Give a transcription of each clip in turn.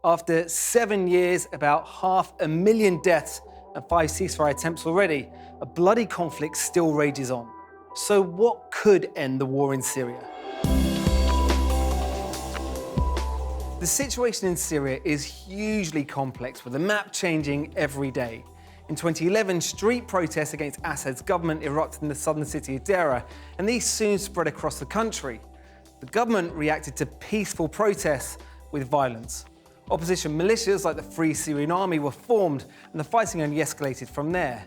After 7 years, about 500,000 deaths, and 5 ceasefire attempts already, a bloody conflict still rages on. So what could end the war in Syria? The situation in Syria is hugely complex, with the map changing every day. In 2011, street protests against Assad's government erupted in the southern city of Deraa, and these soon spread across the country. The government reacted to peaceful protests with violence. Opposition militias like the Free Syrian Army were formed, and the fighting only escalated from there.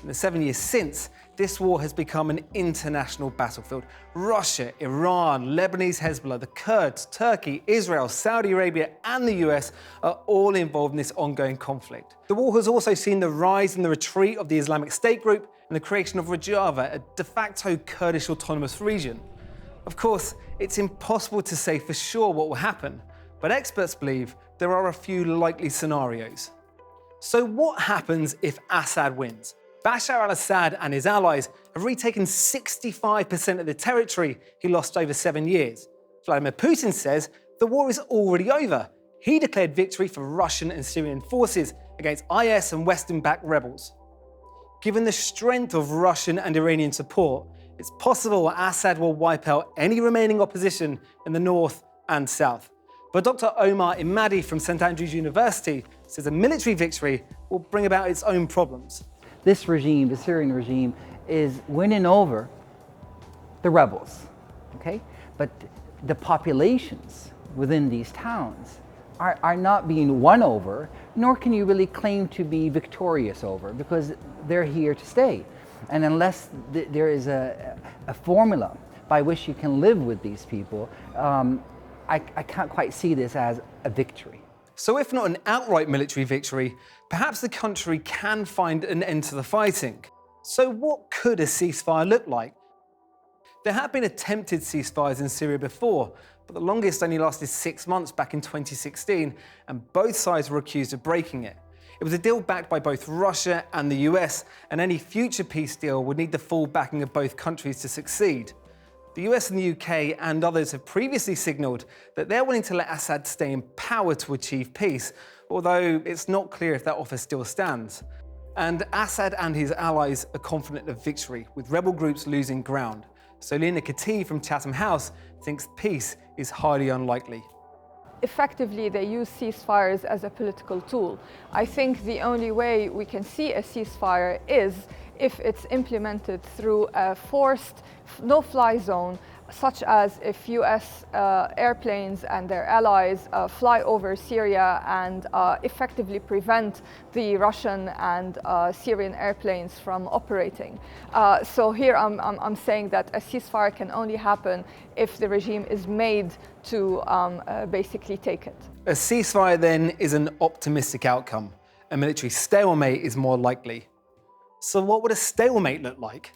In the 7 years since, this war has become an international battlefield. Russia, Iran, Lebanese Hezbollah, the Kurds, Turkey, Israel, Saudi Arabia, and the US are all involved in this ongoing conflict. The war has also seen the rise and the retreat of the Islamic State group and the creation of Rojava, a de facto Kurdish autonomous region. Of course, it's impossible to say for sure what will happen, but experts believe there are a few likely scenarios. So what happens if Assad wins? Bashar al-Assad and his allies have retaken 65% of the territory he lost over 7 years. Vladimir Putin says the war is already over. He declared victory for Russian and Syrian forces against IS and Western-backed rebels. Given the strength of Russian and Iranian support, it's possible Assad will wipe out any remaining opposition in the north and south. But Dr. Omar Imadi from St. Andrews University says a military victory will bring about its own problems. This regime, the Syrian regime, is winning over the rebels, okay? But the populations within these towns are not being won over, nor can you really claim to be victorious over, because they're here to stay. And unless there is a formula by which you can live with these people, I can't quite see this as a victory. So if not an outright military victory, perhaps the country can find an end to the fighting. So what could a ceasefire look like? There have been attempted ceasefires in Syria before, but the longest only lasted 6 months back in 2016, and both sides were accused of breaking it. It was a deal backed by both Russia and the US, and any future peace deal would need the full backing of both countries to succeed. The US and the UK and others have previously signalled that they're willing to let Assad stay in power to achieve peace, although it's not clear if that offer still stands. And Assad and his allies are confident of victory, with rebel groups losing ground. So Lena Kati from Chatham House thinks peace is highly unlikely. Effectively, they use ceasefires as a political tool. I think the only way we can see a ceasefire is if it's implemented through a forced no-fly zone, such as if US airplanes and their allies fly over Syria and effectively prevent the Russian and Syrian airplanes from operating. So here I'm saying that a ceasefire can only happen if the regime is made to basically take it. A ceasefire then is an optimistic outcome. A military stalemate is more likely. So what would a stalemate look like?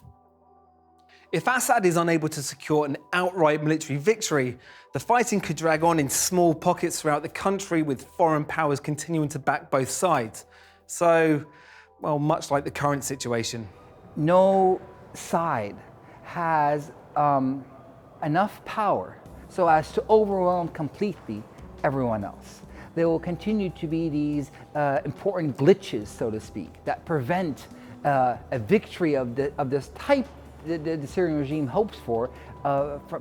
If Assad is unable to secure an outright military victory, the fighting could drag on in small pockets throughout the country, with foreign powers continuing to back both sides. So, well, much like the current situation. No side has enough power so as to overwhelm completely everyone else. There will continue to be these important glitches, so to speak, that prevent a victory of this type the Syrian regime hopes for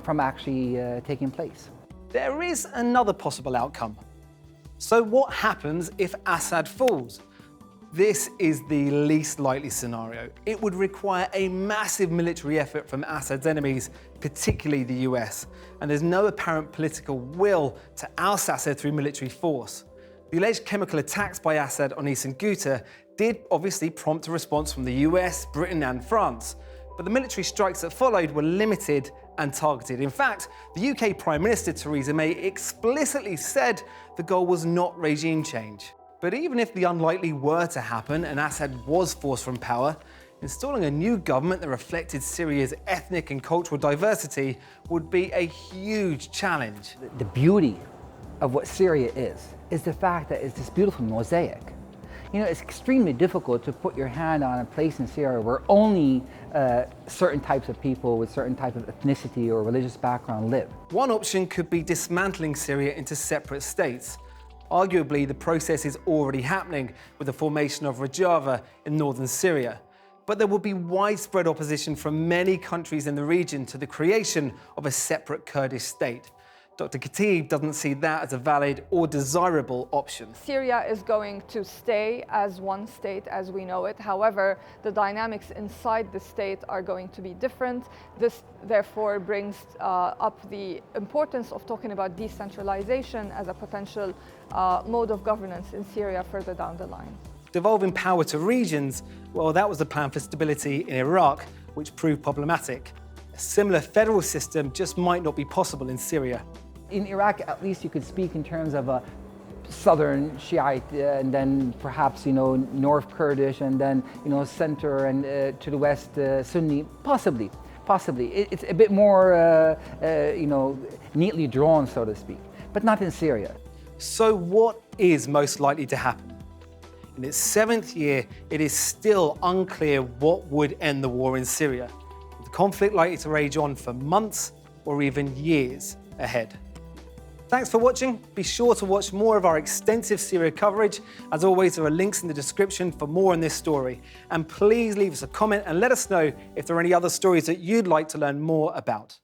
from actually taking place. There is another possible outcome. So what happens if Assad falls? This is the least likely scenario. It would require a massive military effort from Assad's enemies, particularly the US, and there's no apparent political will to oust Assad through military force. The alleged chemical attacks by Assad on eastern Ghouta did obviously prompt a response from the US, Britain and France, but the military strikes that followed were limited and targeted. In fact, the UK Prime Minister Theresa May explicitly said the goal was not regime change. But even if the unlikely were to happen and Assad was forced from power, installing a new government that reflected Syria's ethnic and cultural diversity would be a huge challenge. The beauty of what Syria is the fact that it's this beautiful mosaic. You know, it's extremely difficult to put your hand on a place in Syria where only certain types of people with certain type of ethnicity or religious background live. One option could be dismantling Syria into separate states. Arguably, the process is already happening with the formation of Rojava in northern Syria. But there will be widespread opposition from many countries in the region to the creation of a separate Kurdish state. Dr. Khatib doesn't see that as a valid or desirable option. Syria is going to stay as one state as we know it. However, the dynamics inside the state are going to be different. This therefore brings up the importance of talking about decentralization as a potential mode of governance in Syria further down the line. Devolving power to regions, well, that was the plan for stability in Iraq, which proved problematic. A similar federal system just might not be possible in Syria. In Iraq, at least you could speak in terms of a southern Shiite, and then perhaps, North Kurdish, and then, center and to the west Sunni, possibly. It's a bit more, neatly drawn, so to speak, but not in Syria. So what is most likely to happen? In its 7th year, it is still unclear what would end the war in Syria, with the conflict likely to rage on for months or even years ahead. Thanks for watching. Be sure to watch more of our extensive Syria coverage. As always, there are links in the description for more on this story. And please leave us a comment and let us know if there are any other stories that you'd like to learn more about.